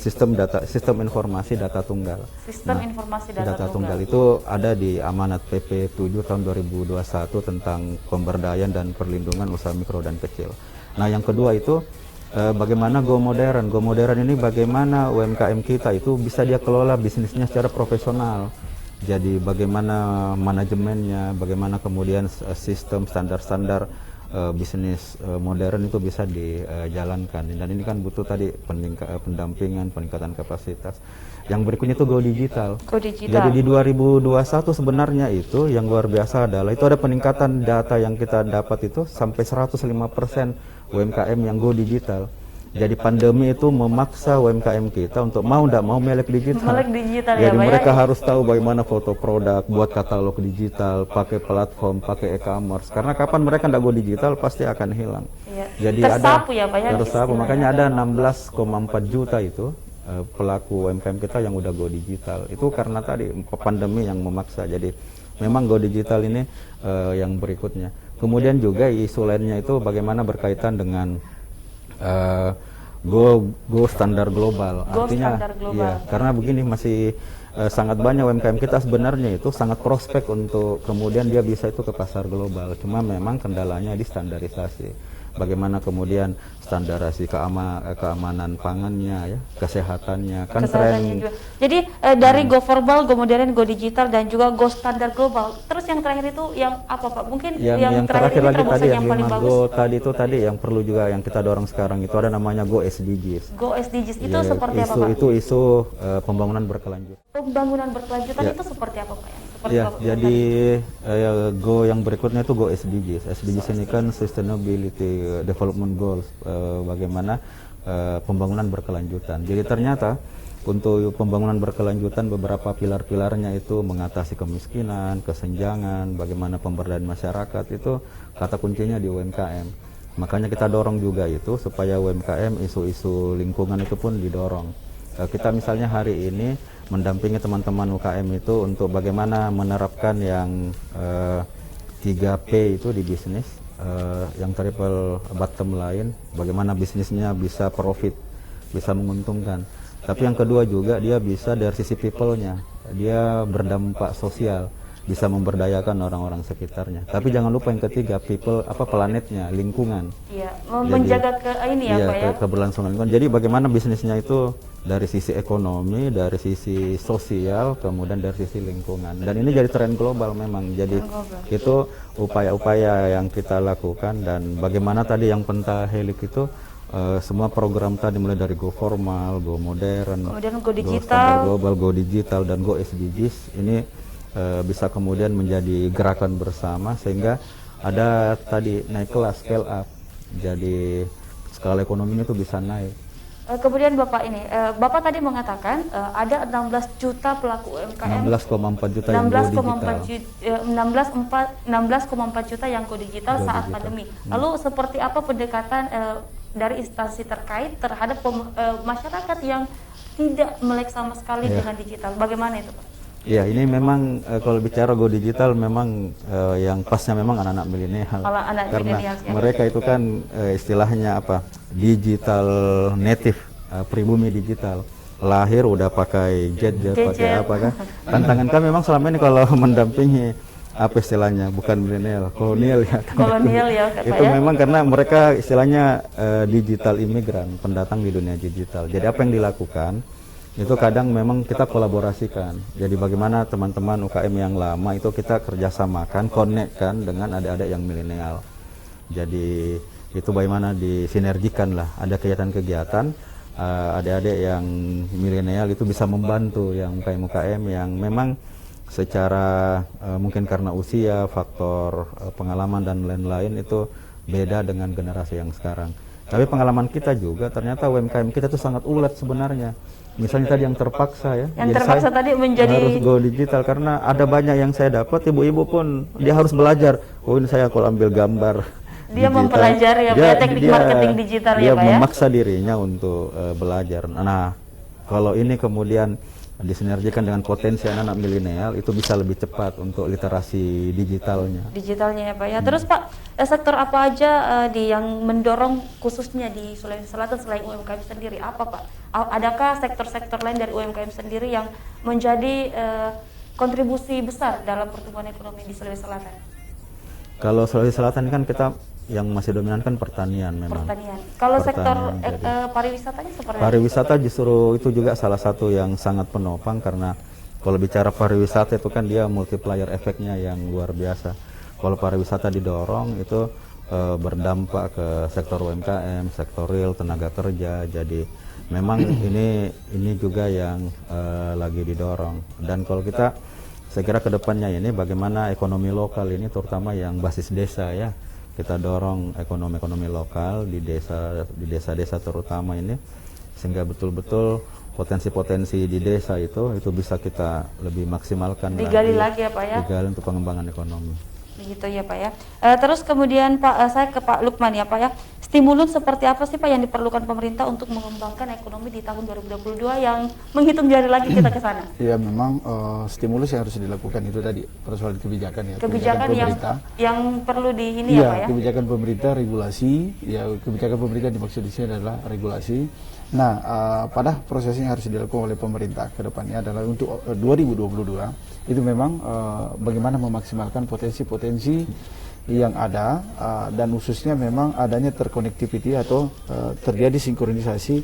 sistem informasi data tunggal.
Sistem informasi data
tunggal itu ada di amanat PP 7 tahun 2021 tentang pemberdayaan dan perlindungan usaha mikro dan kecil. Nah, yang kedua itu bagaimana Go Modern. Go Modern ini bagaimana UMKM kita itu bisa dia kelola bisnisnya secara profesional. Jadi bagaimana manajemennya, bagaimana kemudian sistem standar-standar bisnis modern itu bisa dijalankan, dan ini kan butuh tadi pendampingan, peningkatan kapasitas. Yang berikutnya itu Go Digital. Jadi di 2021 sebenarnya itu yang luar biasa adalah itu ada peningkatan data yang kita dapat itu sampai 105% UMKM yang Go Digital. Jadi pandemi itu memaksa UMKM kita untuk mau tidak mau melek digital.
Melek digital ya,
Jadi
Pak,
mereka
ya?
harus tahu bagaimana foto produk, buat katalog digital, pakai platform, pakai e-commerce. Karena kapan mereka tidak go digital pasti akan hilang.
Iya.
Jadi
Tersapu ya, Pak, ya,
tersapu.
istilahnya.
Makanya ada 16,4 juta itu pelaku UMKM kita yang udah go digital. Itu karena tadi pandemi yang memaksa. Jadi memang go digital ini yang berikutnya. Kemudian juga isu lainnya itu bagaimana berkaitan dengan go standar global.
Go
Artinya
standar global.
ya, karena begini masih sangat banyak UMKM kita sebenarnya itu sangat prospek untuk kemudian dia bisa itu ke pasar global. Cuma memang kendalanya di standarisasi. Bagaimana kemudian standarisasi keamanan pangannya, ya, kesehatannya, kan
Kesehatannya
tren.
juga. Jadi dari go verbal, go modern, go digital, dan juga go standar global. Terus yang terakhir itu yang apa, Pak? Mungkin
yang
terakhir
lagi
ini terobosan
tadi
yang paling
lima
bagus.
go tadi yang perlu juga yang kita dorong sekarang itu ada namanya go SDGs.
Go SDGs itu
Ya,
seperti apa, Pak?
Itu isu pembangunan berkelanjutan.
Pembangunan berkelanjutan
Ya.
itu seperti apa, Pak? Seperti
Ya,
Bapak
jadi go yang berikutnya itu go SDGs. SDGs ini kan Sustainability Development Goals, bagaimana pembangunan berkelanjutan. Jadi ternyata untuk pembangunan berkelanjutan beberapa pilar-pilarnya itu mengatasi kemiskinan, kesenjangan, bagaimana pemberdayaan masyarakat itu kata kuncinya di UMKM. Makanya kita dorong juga itu supaya UMKM isu-isu lingkungan itu pun didorong. Kita misalnya hari ini mendampingi teman-teman UKM itu untuk bagaimana menerapkan yang 3P itu di bisnis, yang triple bottom line, bagaimana bisnisnya bisa profit, bisa menguntungkan. Tapi yang kedua juga dia bisa dari sisi people-nya, dia berdampak sosial, bisa memberdayakan orang-orang sekitarnya. Tapi jangan lupa yang ketiga, people, planetnya, lingkungan.
Iya, menjaga
Iya,
Pak, ya.
keberlangsungan lingkungan. Jadi bagaimana bisnisnya itu dari sisi ekonomi, dari sisi sosial, kemudian dari sisi lingkungan. Dan ini jadi tren global memang. Jadi itu upaya-upaya yang kita lakukan dan bagaimana tadi yang pentahelik itu semua program tadi mulai dari go formal, go modern,
Kemudian go
standar
digital.
global, go digital dan go SDGs ini bisa kemudian menjadi gerakan bersama sehingga ada tadi naik kelas, scale up. Jadi skala ekonominya itu bisa naik.
Kemudian Bapak ini, Bapak tadi mengatakan ada 16 juta pelaku UMKM,
16,4 juta yang go digital.
16,4 juta yang go digital
Go
saat
digital.
pandemi. Lalu seperti apa pendekatan dari instansi terkait terhadap masyarakat yang tidak melek sama sekali dengan digital? Bagaimana itu, Pak?
Ya, ini memang kalau bicara go digital memang yang pasnya memang anak-anak milenial.
Kalau anak
Karena
milenials, ya.
mereka itu kan istilahnya apa? Digital native, pribumi digital. Lahir udah pakai gadget, pakai apa kan? Tantangan kami memang selama ini kalau mendampingi apa istilahnya? Bukan milenial, kolonial ya.
Kolonial ya, Pak,
Itu
ya.
memang karena mereka istilahnya digital imigran, pendatang di dunia digital. Jadi apa yang dilakukan? Itu kadang memang kita kolaborasikan. Jadi bagaimana teman-teman UKM yang lama itu kita kerjasamakan, connect-kan dengan adik-adik yang milenial. Jadi itu bagaimana disinergikan lah. Ada kegiatan-kegiatan adik-adik yang milenial itu bisa membantu yang UKM yang memang secara mungkin karena usia, faktor pengalaman dan lain-lain itu beda dengan generasi yang sekarang. Tapi pengalaman kita juga ternyata UMKM kita itu sangat ulet sebenarnya. Misalnya tadi yang terpaksa ya.
Yang
Jadi
terpaksa
saya
tadi menjadi
harus go digital karena ada banyak yang saya dapat ibu-ibu pun dia harus belajar. Oh ini saya kalau ambil gambar.
Dia
digital.
mempelajari ya, Pak, ya, teknik marketing digital ya,
dia
Pak, ya.
memaksa dirinya untuk belajar. Nah, kalau ini kemudian disinergikan dengan potensi anak-anak milenial itu bisa lebih cepat untuk literasi digitalnya.
digitalnya ya, Pak, ya. Terus Pak, sektor apa aja yang mendorong khususnya di Sulawesi Selatan selain UMKM sendiri? Apa, Pak? Adakah sektor-sektor lain dari UMKM sendiri yang menjadi kontribusi besar dalam pertumbuhan ekonomi di Sulawesi Selatan?
Kalau Sulawesi Selatan kan kita yang masih dominan kan pertanian memang.
Pertanian. Kalau sektor
Pertanian,
pariwisatanya seperti apa?
Pariwisata justru itu juga salah satu yang sangat penopang karena kalau bicara pariwisata itu kan dia multiplier efeknya yang luar biasa. Kalau pariwisata didorong itu berdampak ke sektor UMKM, sektor real, tenaga kerja. Jadi memang ini juga yang lagi didorong. Dan kalau saya kira kedepannya ini bagaimana ekonomi lokal ini terutama yang basis desa ya. kita dorong ekonomi lokal di desa-desa terutama ini, sehingga betul-betul potensi-potensi di desa itu bisa kita lebih maksimalkan,
digali lagi ya Pak ya,
digali untuk pengembangan ekonomi.
Begitu ya Pak ya. Terus kemudian Pak, saya ke Pak Lukman ya Pak ya. Stimulus seperti apa sih Pak yang diperlukan pemerintah untuk mengembangkan ekonomi di tahun 2022 yang menghitung jari lagi kita ke sana?
Ya memang stimulus yang harus dilakukan itu tadi persoalan kebijakan ya.
Kebijakan yang perlu di ini ya Pak ya.
Kebijakan pemerintah, regulasi. Ya kebijakan pemerintah dimaksud di sini adalah regulasi. Nah pada prosesnya harus dilakukan oleh pemerintah ke depannya adalah untuk 2022 itu memang bagaimana memaksimalkan potensi-potensi yang ada dan khususnya memang adanya terkonektiviti atau terjadi sinkronisasi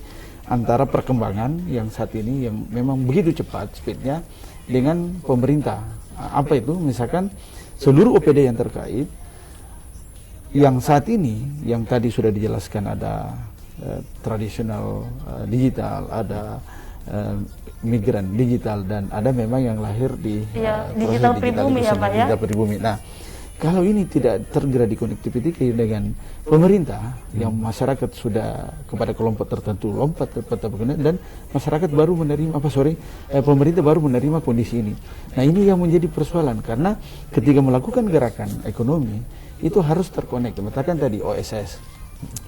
antara perkembangan yang saat ini yang memang begitu cepat speednya dengan pemerintah. Apa itu? Misalkan seluruh OPD yang terkait yang saat ini yang tadi sudah dijelaskan ada tradisional digital, ada migran digital, dan ada memang yang lahir di
digital pribumi ya Pak ya.
Nah, kalau ini tidak tergerak di konektiviti dengan pemerintah, yang masyarakat sudah kepada kelompok tertentu lompat dan masyarakat baru menerima pemerintah baru menerima kondisi ini. Nah ini yang menjadi persoalan, karena ketika melakukan gerakan ekonomi itu harus terkonek. Katakan tadi OSS,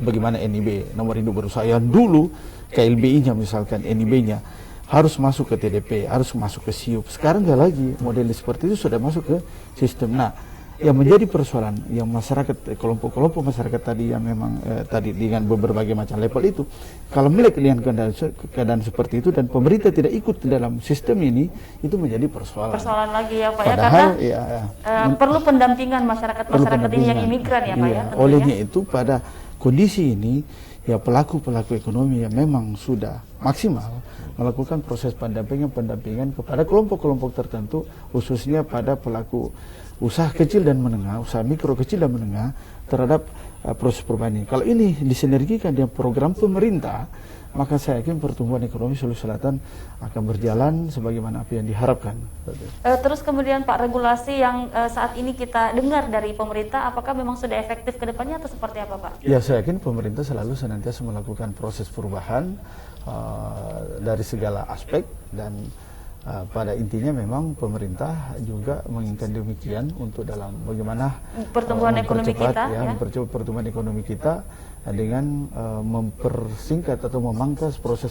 bagaimana NIB, nomor induk berusaha yang dulu KLBI-nya misalkan NIB-nya harus masuk ke TDP, harus masuk ke SIUP. Sekarang nggak lagi, model seperti itu sudah masuk ke sistem. Nah, yang menjadi persoalan yang masyarakat, kelompok-kelompok masyarakat tadi yang memang tadi dengan berbagai macam level itu, kalau melihat dengan keadaan seperti itu dan pemerintah tidak ikut dalam sistem ini, itu menjadi persoalan.
Persoalan lagi ya Pak.
Padahal,
ya, karena perlu pendampingan masyarakat ini yang imigran ya Pak ya.
Olehnya itu pada kondisi ini ya pelaku-pelaku ekonomi yang memang sudah maksimal melakukan proses pendampingan kepada kelompok-kelompok tertentu, khususnya pada pelaku usaha kecil dan menengah, usaha mikro kecil dan menengah terhadap proses perubahan ini. Kalau ini disinergikan dengan program pemerintah, maka saya yakin pertumbuhan ekonomi Sulawesi Selatan akan berjalan sebagaimana apa yang diharapkan.
Terus kemudian Pak, regulasi yang saat ini kita dengar dari pemerintah, apakah memang sudah efektif ke depannya atau seperti apa Pak?
Ya, saya yakin pemerintah selalu senantiasa melakukan proses perubahan dari segala aspek, dan pada intinya memang pemerintah juga menginginkan demikian untuk dalam bagaimana
pertumbuhan ekonomi kita,
mempercepat pertumbuhan ekonomi kita dengan mempersingkat atau memangkas proses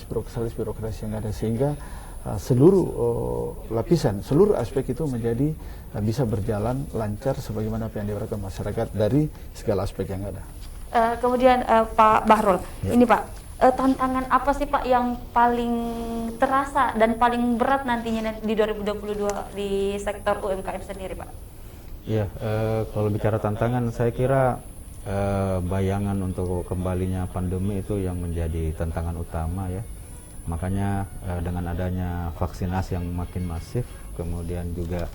birokrasi yang ada, sehingga seluruh lapisan, seluruh aspek itu menjadi bisa berjalan lancar sebagaimana apa yang diharapkan masyarakat dari segala aspek yang ada.
Kemudian Pak Bahrul, ini Pak, tantangan apa sih Pak yang paling terasa dan paling berat nantinya di 2022 di sektor UMKM sendiri Pak?
Ya, kalau bicara tantangan, saya kira bayangan untuk kembalinya pandemi itu yang menjadi tantangan utama ya. Makanya dengan adanya vaksinasi yang makin masif, kemudian juga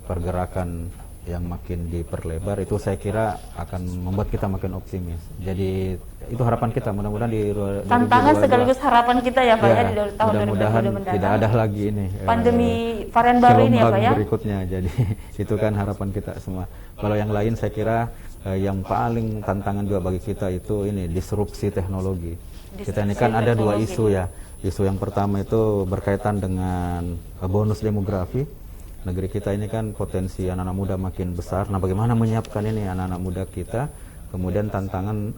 pergerakan yang makin diperlebar, itu saya kira akan membuat kita makin optimis. Jadi itu harapan kita, mudah-mudahan di
tantangan sekaligus harapan kita ya Pak ya, di tahun 2022 mendatang.
Tidak ada lagi ini
pandemi varian baru ini ya Pak ya.
Berikutnya, jadi itu kan harapan kita semua. Kalau yang lain saya kira yang paling tantangan juga bagi kita itu ini disrupsi teknologi. Kita ini kan ada dua isu ya. Isu yang pertama itu berkaitan dengan bonus demografi. Negeri kita ini kan potensi anak-anak muda makin besar. Nah, bagaimana menyiapkan ini anak-anak muda kita? Kemudian tantangan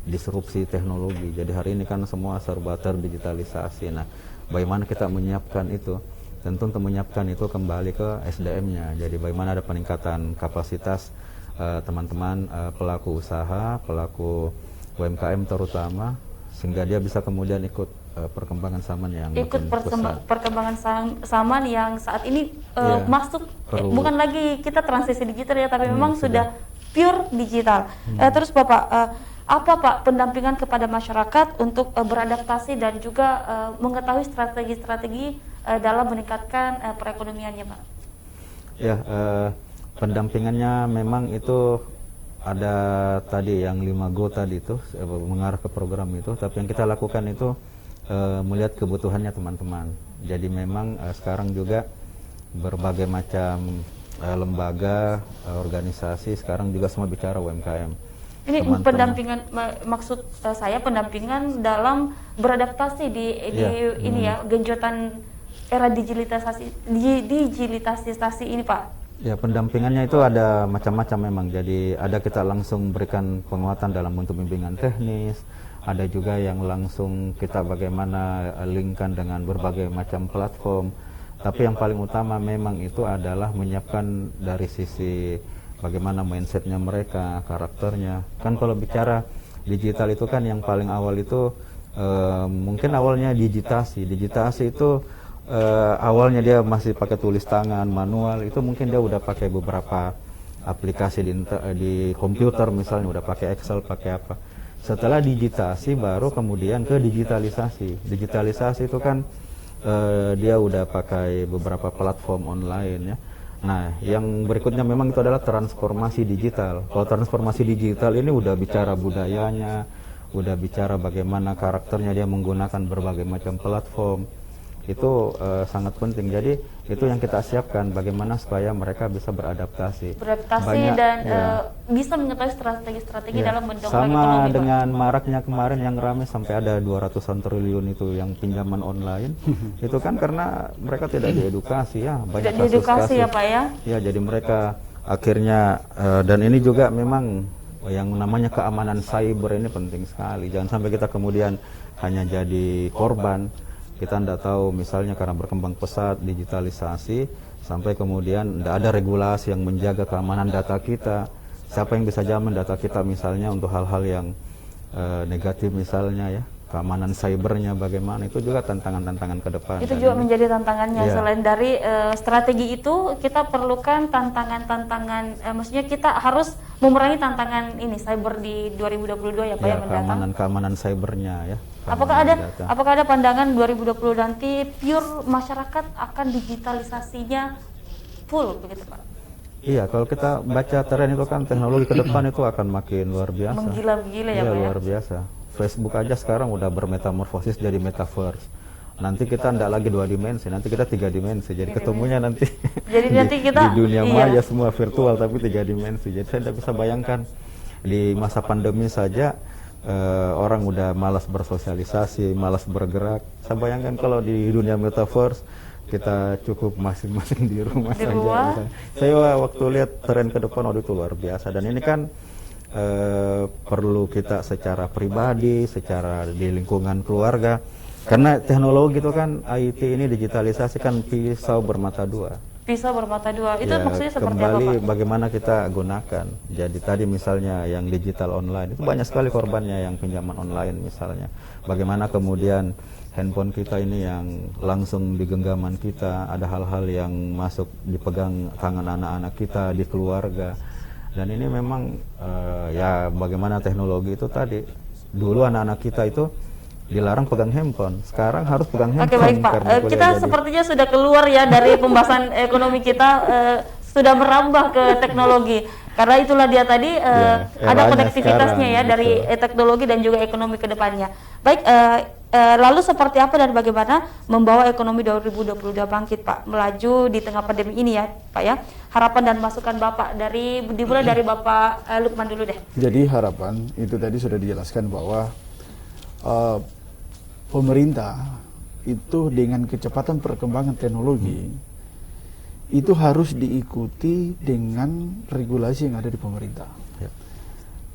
disrupsi teknologi. Jadi hari ini kan semua serba terdigitalisasi. Nah, bagaimana kita menyiapkan itu? Tentu untuk menyiapkan itu kembali ke SDM-nya. Jadi bagaimana ada peningkatan kapasitas teman-teman pelaku usaha, pelaku UMKM terutama, sehingga dia bisa kemudian ikut perkembangan zaman yang
perkembangan zaman yang saat ini masuk bukan lagi kita transisi digital ya, tapi memang sudah pure digital. Terus Bapak, apa Pak pendampingan kepada masyarakat untuk beradaptasi dan juga mengetahui strategi-strategi dalam meningkatkan perekonomiannya Pak? Ya,
pendampingannya memang itu ada tadi yang 5Go tadi itu mengarah ke program itu, tapi yang kita lakukan itu melihat kebutuhannya teman-teman. Jadi memang sekarang juga berbagai macam lembaga, organisasi, sekarang juga semua bicara UMKM.
Ini pendampingan, maksud saya pendampingan dalam beradaptasi di ini ya, genjotan era digitalisasi ini, Pak.
Ya, pendampingannya itu ada macam-macam memang. Jadi ada kita langsung berikan penguatan dalam bentuk bimbingan teknis, ada juga yang langsung kita bagaimana linkkan dengan berbagai macam platform. Tapi yang paling utama memang itu adalah menyiapkan dari sisi bagaimana mindsetnya mereka, karakternya. Kan kalau bicara digital itu kan yang paling awal itu mungkin awalnya digitasi. Digitasi itu awalnya dia masih pakai tulis tangan, manual. Itu mungkin dia udah pakai beberapa aplikasi di komputer misalnya, udah pakai Excel, pakai apa. Setelah digitasi baru kemudian ke digitalisasi. Digitalisasi itu kan dia udah pakai beberapa platform online ya. Nah, yang berikutnya memang itu adalah transformasi digital. Kalau transformasi digital ini udah bicara budayanya, udah bicara bagaimana karakternya dia menggunakan berbagai macam platform. Itu sangat penting. Jadi itu yang kita siapkan, bagaimana supaya mereka bisa beradaptasi.
Dan bisa mengetahui strategi-strategi dalam mendongkrak
sama
ekonomi.
dengan maraknya kemarin yang ramai sampai ada 200-an triliun itu yang pinjaman online. Itu kan karena mereka tidak diedukasi ya, banyak kasus-kasus.
Ya, Pak ya.
Ya, jadi mereka akhirnya dan ini juga memang yang namanya keamanan cyber ini penting sekali. Jangan sampai kita kemudian hanya jadi korban. Kita tidak tahu misalnya karena berkembang pesat digitalisasi sampai kemudian tidak ada regulasi yang menjaga keamanan data kita. Siapa yang bisa jamin data kita misalnya untuk hal-hal yang negatif misalnya ya, keamanan cybernya bagaimana, itu juga tantangan-tantangan ke depan.
Itu juga menjadi tantangannya. Selain dari strategi itu kita perlukan tantangan-tantangan, maksudnya kita harus memerangi tantangan ini cyber di 2022 ya Pak yang mendatang.
Keamanan cybernya ya.
Apakah ada pandangan 2020 nanti pure masyarakat akan digitalisasinya full begitu Pak?
Iya, kalau kita baca tren itu kan teknologi ke depan itu akan makin luar biasa.
Menggila-gila ya Pak ya?
Luar biasa. Facebook aja sekarang udah bermetamorfosis jadi metaverse. Nanti kita tidak lagi 2 dimensi, nanti kita 3 dimensi. Jadi ketemunya nanti
jadi nanti kita
di dunia maya semua virtual tapi 3 dimensi. Jadi saya tidak bisa bayangkan di masa pandemi saja orang udah malas bersosialisasi, malas bergerak. Saya bayangkan kalau di dunia metaverse kita cukup masing-masing di rumah saja. Saya waktu lihat tren ke depan itu luar biasa, dan ini kan perlu kita secara pribadi, secara di lingkungan keluarga, karena teknologi itu kan IT ini digitalisasi kan pisau bermata dua.
Pisau bermata dua, itu
ya,
maksudnya seperti
kembali
apa Pak?
Bagaimana kita gunakan. Jadi tadi misalnya yang digital online itu banyak sekali korbannya, yang pinjaman online misalnya. Bagaimana kemudian handphone kita ini yang langsung di genggaman kita, ada hal-hal yang masuk dipegang tangan anak-anak kita di keluarga. Dan ini memang ya bagaimana teknologi itu tadi. Dulu anak-anak kita itu dilarang pegang handphone, sekarang harus pegang handphone.
Oke, baik Pak, kita sepertinya sudah keluar ya dari pembahasan ekonomi kita, sudah merambah ke teknologi. Karena itulah dia tadi ada konektivitasnya ya dari teknologi dan juga ekonomi ke depannya. Baik, lalu seperti apa dan bagaimana membawa ekonomi 2022 bangkit Pak, melaju di tengah pandemi ini ya Pak ya. Harapan dan masukan Bapak dimulai dari Bapak Lukman dulu deh.
Jadi harapan itu tadi sudah dijelaskan bahwa pemerintah itu dengan kecepatan perkembangan teknologi itu harus diikuti dengan regulasi yang ada di pemerintah.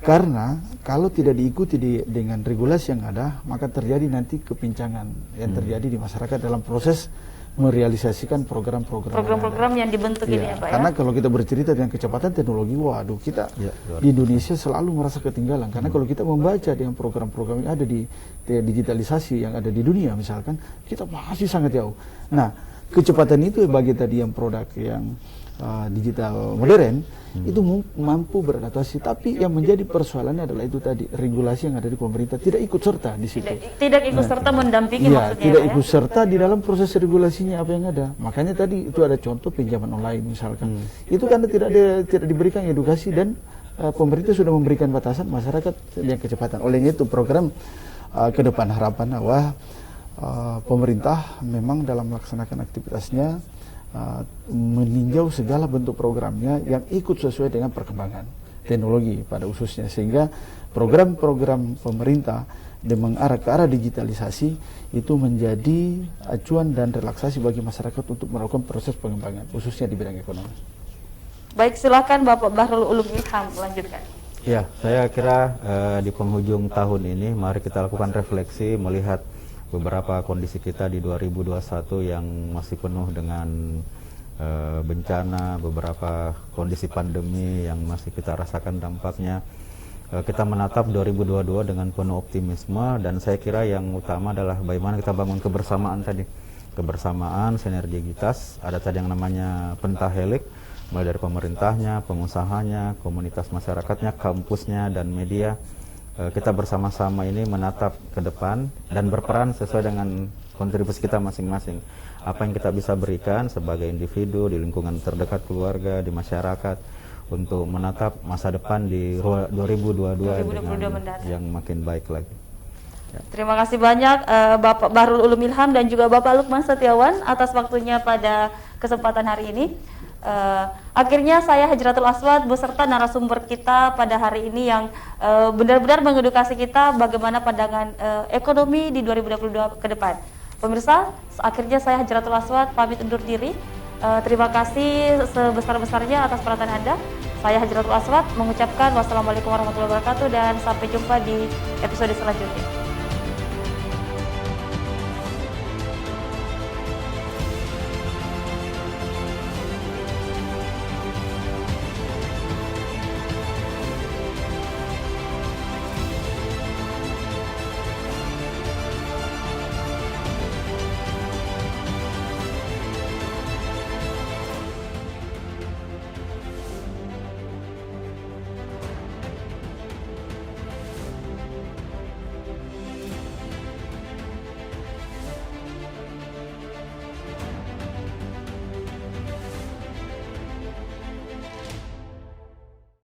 Karena kalau tidak diikuti dengan regulasi yang ada, maka terjadi nanti kepincangan yang terjadi di masyarakat dalam proses merealisasikan program-program
yang dibentuk ini ya Pak.
Karena kalau kita bercerita dengan kecepatan teknologi, waduh kita di Indonesia selalu merasa ketinggalan. Karena kalau kita membaca dengan program-program yang ada di digitalisasi yang ada di dunia misalkan, kita masih sangat jauh. Nah, kecepatan itu bagi tadi yang produk yang digital modern itu mampu beradaptasi, tapi yang menjadi persoalannya adalah itu tadi, regulasi yang ada di pemerintah tidak ikut serta di situ.
Tidak ikut serta mendampingi maksudnya.
Tidak ikut serta di dalam proses regulasinya apa yang ada. Makanya tadi itu ada contoh pinjaman online misalkan. Itu karena tidak diberikan edukasi dan pemerintah sudah memberikan batasan, masyarakat yang kecepatan. Oleh itu program ke depan harapan bahwa pemerintah memang dalam melaksanakan aktivitasnya meninjau segala bentuk programnya yang ikut sesuai dengan perkembangan teknologi pada khususnya, sehingga program-program pemerintah dan mengarah ke arah digitalisasi itu menjadi acuan dan relaksasi bagi masyarakat untuk melakukan proses pengembangan khususnya di bidang ekonomi.
Baik, silakan Bapak Bahrul Ulum Ilham melanjutkan.
Ya, saya kira di penghujung tahun ini mari kita lakukan refleksi melihat beberapa kondisi kita di 2021 yang masih penuh dengan bencana, beberapa kondisi pandemi yang masih kita rasakan dampaknya. Kita menatap 2022 dengan penuh optimisme, dan saya kira yang utama adalah bagaimana kita bangun kebersamaan tadi. Kebersamaan, sinergitas, ada tadi yang namanya pentahelik, mulai dari pemerintahnya, pengusahanya, komunitas masyarakatnya, kampusnya, dan media. Kita bersama-sama ini menatap ke depan dan berperan sesuai dengan kontribusi kita masing-masing. Apa yang kita bisa berikan sebagai individu, di lingkungan terdekat keluarga, di masyarakat, untuk menatap masa depan di 2022 dengan yang makin baik lagi.
Ya. Terima kasih banyak Bapak Bahrul Ulum Ilham dan juga Bapak Lukman Setiawan atas waktunya pada kesempatan hari ini. Akhirnya saya Hajratul Aswad beserta narasumber kita pada hari ini yang benar-benar mengedukasi kita bagaimana pandangan ekonomi di 2022 ke depan. Pemirsa, akhirnya saya Hajratul Aswad pamit undur diri. Terima kasih sebesar-besarnya atas perhatian Anda. Saya Hajratul Aswad mengucapkan wassalamualaikum warahmatullahi wabarakatuh dan sampai jumpa di episode selanjutnya.